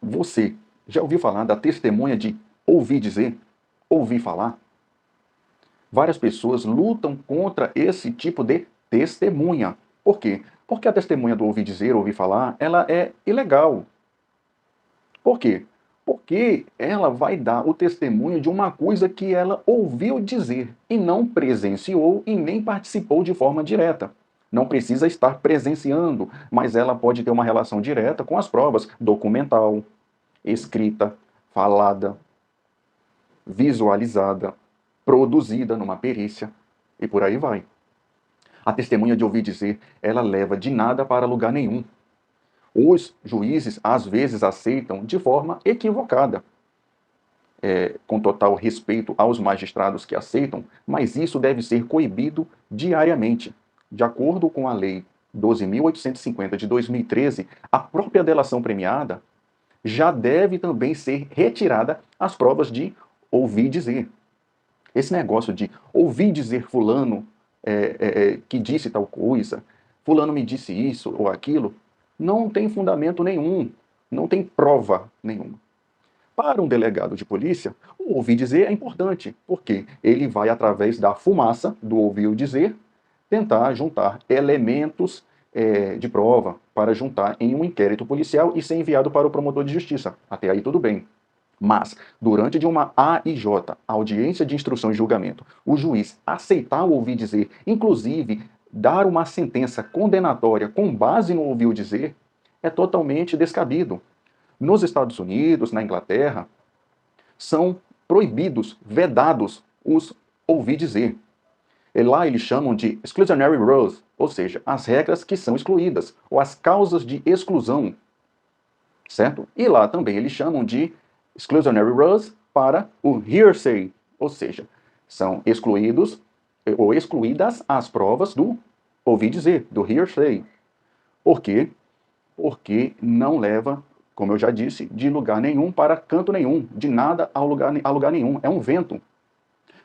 Você já ouviu falar da testemunha de ouvir dizer, ouvir falar? Várias pessoas lutam contra esse tipo de testemunha. Por quê? Porque a testemunha do ouvir dizer, ouvir falar, ela é ilegal. Por quê? Porque ela vai dar o testemunho de uma coisa que ela ouviu dizer e não presenciou e nem participou de forma direta. Não precisa estar presenciando, mas ela pode ter uma relação direta com as provas documental, escrita, falada, visualizada, produzida numa perícia e por aí vai. A testemunha de ouvir dizer, ela leva de nada para lugar nenhum. Os juízes às vezes aceitam de forma equivocada, com total respeito aos magistrados que aceitam, mas isso deve ser coibido diariamente. De acordo com a Lei 12.850 de 2013, a própria delação premiada já deve também ser retirada as provas de ouvir dizer. Esse negócio de ouvir dizer fulano que disse tal coisa, fulano me disse isso ou aquilo, não tem fundamento nenhum, não tem prova nenhuma. Para um delegado de polícia, o ouvir dizer é importante, porque ele vai, através da fumaça do ouvir dizer, tentar juntar elementos de prova para juntar em um inquérito policial e ser enviado para o promotor de justiça. Até aí tudo bem. Mas, durante de uma AIJ, audiência de instrução e julgamento, o juiz aceitar o ouvir dizer, inclusive dar uma sentença condenatória com base no ouvir dizer, é totalmente descabido. Nos Estados Unidos, na Inglaterra, são proibidos, vedados os ouvir dizer. E lá eles chamam de exclusionary rules, ou seja, as regras que são excluídas, ou as causas de exclusão, certo? E lá também eles chamam de exclusionary rules para o hearsay, ou seja, são excluídos ou excluídas as provas do ouvir dizer, do hearsay. Por quê? Porque não leva, como eu já disse, de lugar nenhum para canto nenhum, de nada a lugar nenhum. É um vento.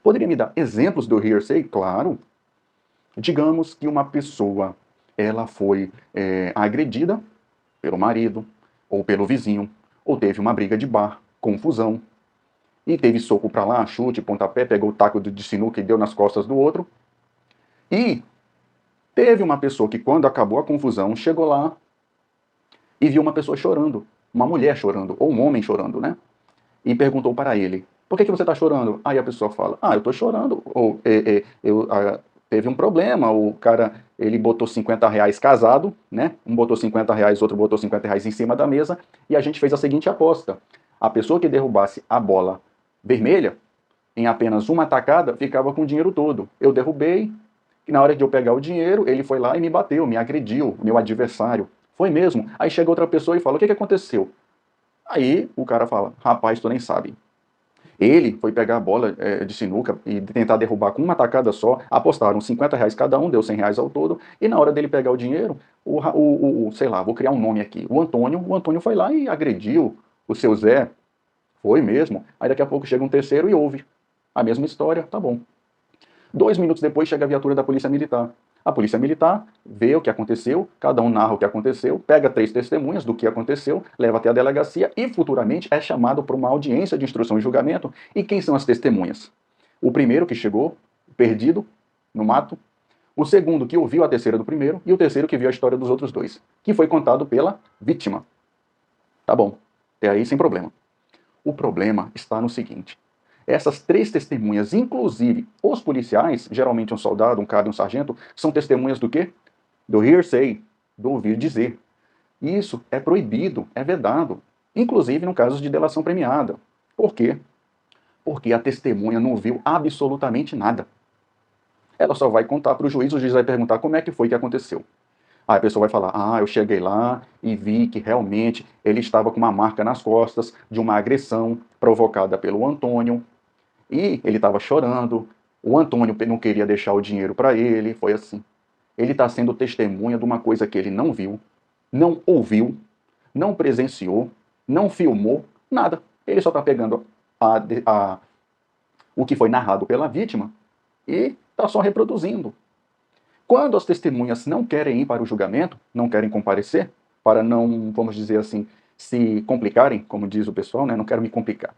Poderia me dar exemplos do hearsay? Claro. Digamos que uma pessoa ela foi agredida pelo marido, ou pelo vizinho, ou teve uma briga de bar, confusão, e teve soco para lá, chute, pontapé, pegou o taco de sinuca e deu nas costas do outro. E teve uma pessoa que, quando acabou a confusão, chegou lá e viu uma pessoa chorando, uma mulher chorando, ou um homem chorando, né? E perguntou para ele: por que você está chorando? Aí a pessoa fala: ah, eu estou chorando, ou teve um problema, o cara ele botou R$ 50 casado, né? Um botou R$ 50, outro botou R$ 50 em cima da mesa, e a gente fez a seguinte aposta: a pessoa que derrubasse a bola vermelha, em apenas uma tacada, ficava com o dinheiro todo. Eu derrubei, e na hora de eu pegar o dinheiro, ele foi lá e me bateu, me agrediu, meu adversário. Foi mesmo. Aí chega outra pessoa e fala: o que aconteceu? Aí o cara fala: rapaz, tu nem sabe. Ele foi pegar a bola de sinuca e tentar derrubar com uma tacada só, apostaram R$ 50 cada um, deu R$ 100 ao todo, e na hora dele pegar o dinheiro, sei lá, vou criar um nome aqui, o Antônio foi lá e agrediu o seu Zé, foi mesmo, aí daqui a pouco chega um terceiro e ouve a mesma história, tá bom. 2 minutos depois chega a viatura da Polícia Militar. A Polícia Militar vê o que aconteceu, cada um narra o que aconteceu, pega 3 testemunhas do que aconteceu, leva até a delegacia e futuramente é chamado para uma audiência de instrução e julgamento. E quem são as testemunhas? O primeiro que chegou, perdido, no mato, o segundo que ouviu a terceira do primeiro e o terceiro que viu a história dos outros dois, que foi contado pela vítima. Tá bom, até aí sem problema. O problema está no seguinte: essas 3 testemunhas, inclusive os policiais, geralmente um soldado, um cabo e um sargento, são testemunhas do quê? Do hearsay, do ouvir dizer. Isso é proibido, é vedado, inclusive no caso de delação premiada. Por quê? Porque a testemunha não viu absolutamente nada. Ela só vai contar para o juiz vai perguntar como é que foi que aconteceu. Aí a pessoa vai falar: ah, eu cheguei lá e vi que realmente ele estava com uma marca nas costas de uma agressão provocada pelo Antônio, e ele estava chorando, o Antônio não queria deixar o dinheiro para ele, foi assim. Ele está sendo testemunha de uma coisa que ele não viu, não ouviu, não presenciou, não filmou, nada. Ele só está pegando a, o que foi narrado pela vítima e está só reproduzindo. Quando as testemunhas não querem ir para o julgamento, não querem comparecer, para não, vamos dizer assim, se complicarem, como diz o pessoal, né? Não quero me complicar.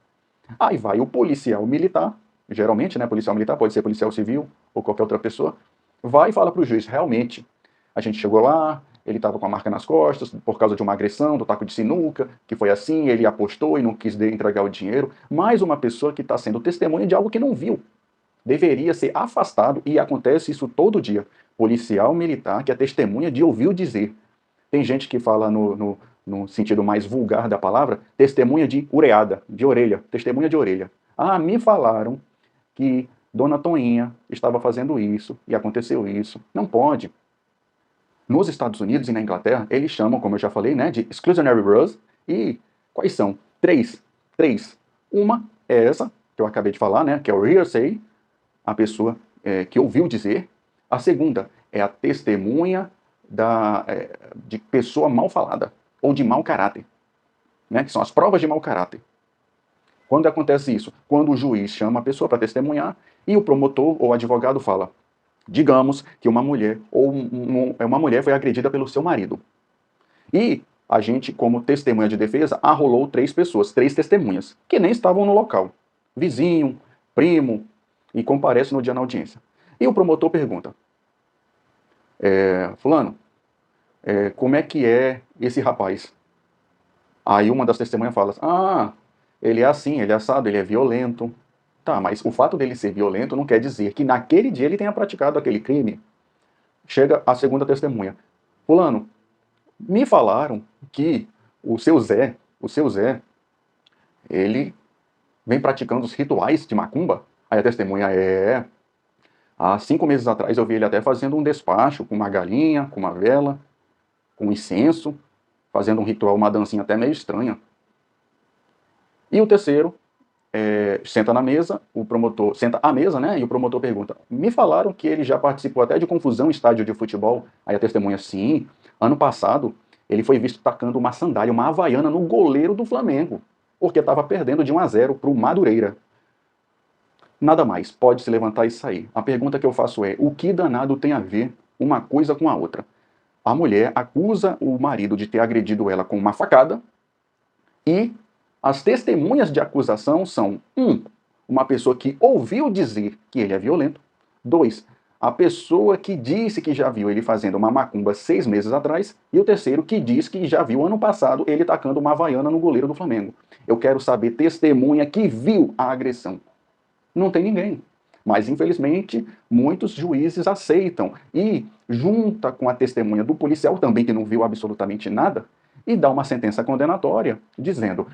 Aí vai o policial militar, geralmente, né? Policial militar, pode ser policial civil ou qualquer outra pessoa, vai e fala para o juiz, realmente, a gente chegou lá, ele estava com a marca nas costas por causa de uma agressão, do taco de sinuca, que foi assim, ele apostou e não quis entregar o dinheiro. Mais uma pessoa que está sendo testemunha de algo que não viu. Deveria ser afastado, e acontece isso todo dia. Policial militar que é testemunha de ouviu dizer. Tem gente que fala no sentido mais vulgar da palavra, testemunha de ureada, de orelha, testemunha de orelha. Ah, me falaram que Dona Toinha estava fazendo isso e aconteceu isso. Não pode. Nos Estados Unidos e na Inglaterra, eles chamam, como eu já falei, né, de exclusionary rules. E quais são? Três. Três. Uma é essa, que eu acabei de falar, né, que é o hearsay, a pessoa que ouviu dizer. A segunda é a testemunha de pessoa mal falada, ou de mau caráter, né, que são as provas de mau caráter. Quando acontece isso? Quando o juiz chama a pessoa para testemunhar e o promotor ou advogado fala, digamos que uma mulher ou uma mulher foi agredida pelo seu marido. E a gente, como testemunha de defesa, arrolou três pessoas, três testemunhas, que nem estavam no local. Vizinho, primo, e comparece no dia na audiência. E o promotor pergunta, fulano, como é que é esse rapaz? Aí uma das testemunhas fala, ele é assim, ele é assado, ele é violento. Tá, mas o fato dele ser violento não quer dizer que naquele dia ele tenha praticado aquele crime. Chega a segunda testemunha. Fulano, me falaram que o seu Zé, ele vem praticando os rituais de macumba. Aí a testemunha há 5 meses atrás eu vi ele até fazendo um despacho com uma galinha, com uma vela, com incenso, fazendo um ritual, uma dancinha até meio estranha. E o terceiro senta na mesa, o promotor senta à mesa, né? E o promotor pergunta: me falaram que ele já participou até de confusão em estádio de futebol. Aí a testemunha, sim, ano passado ele foi visto tacando uma sandália, uma havaiana no goleiro do Flamengo, porque estava perdendo de 1-0 para o Madureira. Nada mais, pode se levantar e sair. A pergunta que eu faço é: o que danado tem a ver uma coisa com a outra? A mulher acusa o marido de ter agredido ela com uma facada e as testemunhas de acusação são: uma pessoa que ouviu dizer que ele é violento. 2, a pessoa que disse que já viu ele fazendo uma macumba 6 meses atrás. E o terceiro que diz que já viu ano passado ele tacando uma havaiana no goleiro do Flamengo. Eu quero saber testemunha que viu a agressão. Não tem ninguém. Mas, infelizmente, muitos juízes aceitam e junta com a testemunha do policial, também que não viu absolutamente nada, e dá uma sentença condenatória, dizendo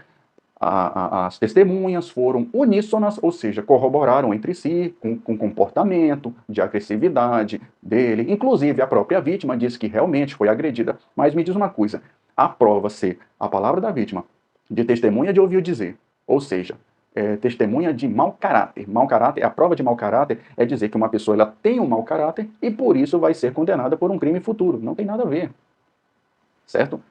as testemunhas foram uníssonas, ou seja, corroboraram entre si com comportamento de agressividade dele. Inclusive, a própria vítima disse que realmente foi agredida. Mas me diz uma coisa, a prova ser a palavra da vítima, de testemunha de ouvir dizer, ou seja, testemunha de mau caráter. Mau caráter, a prova de mau caráter é dizer que uma pessoa ela tem um mau caráter e por isso vai ser condenada por um crime futuro. Não tem nada a ver. Certo?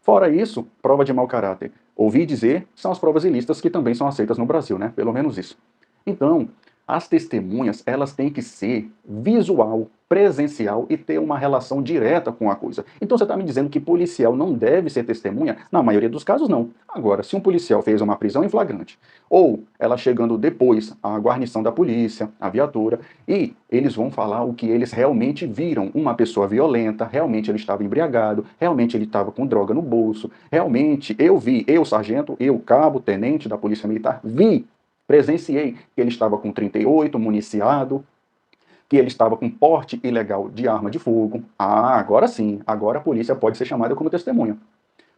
Fora isso, prova de mau caráter. Ouvir dizer são as provas ilícitas que também são aceitas no Brasil, né? Pelo menos isso. Então, as testemunhas, elas têm que ser visual, presencial e ter uma relação direta com a coisa. Então você está me dizendo que policial não deve ser testemunha? Na maioria dos casos, não. Agora, se um policial fez uma prisão em flagrante, ou ela chegando depois, a guarnição da polícia, a viatura, e eles vão falar o que eles realmente viram, uma pessoa violenta, realmente ele estava embriagado, realmente ele estava com droga no bolso, realmente eu vi, eu sargento, eu cabo, tenente da Polícia Militar, vi, presenciei que ele estava com 38, municiado, que ele estava com porte ilegal de arma de fogo. Agora sim, agora a polícia pode ser chamada como testemunha.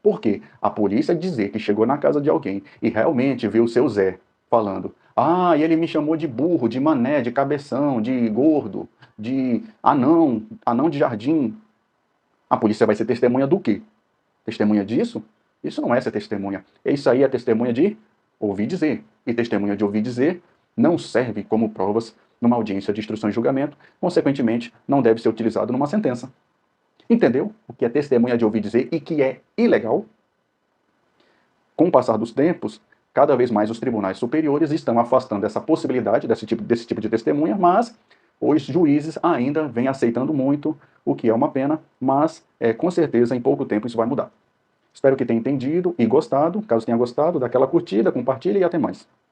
Por quê? A polícia dizer que chegou na casa de alguém e realmente viu o seu Zé falando: e ele me chamou de burro, de mané, de cabeção, de gordo, de anão, anão de jardim. A polícia vai ser testemunha do quê? Testemunha disso? Isso não é ser testemunha. Isso aí é testemunha de ouvir dizer. E testemunha de ouvir dizer não serve como provas numa audiência de instrução e julgamento, consequentemente, não deve ser utilizado numa sentença. Entendeu o que é testemunha de ouvir dizer e que é ilegal? Com o passar dos tempos, cada vez mais os tribunais superiores estão afastando essa possibilidade desse tipo de testemunha, mas os juízes ainda vêm aceitando muito, o que é uma pena, mas com certeza em pouco tempo isso vai mudar. Espero que tenha entendido e gostado. Caso tenha gostado, dá aquela curtida, compartilha e até mais.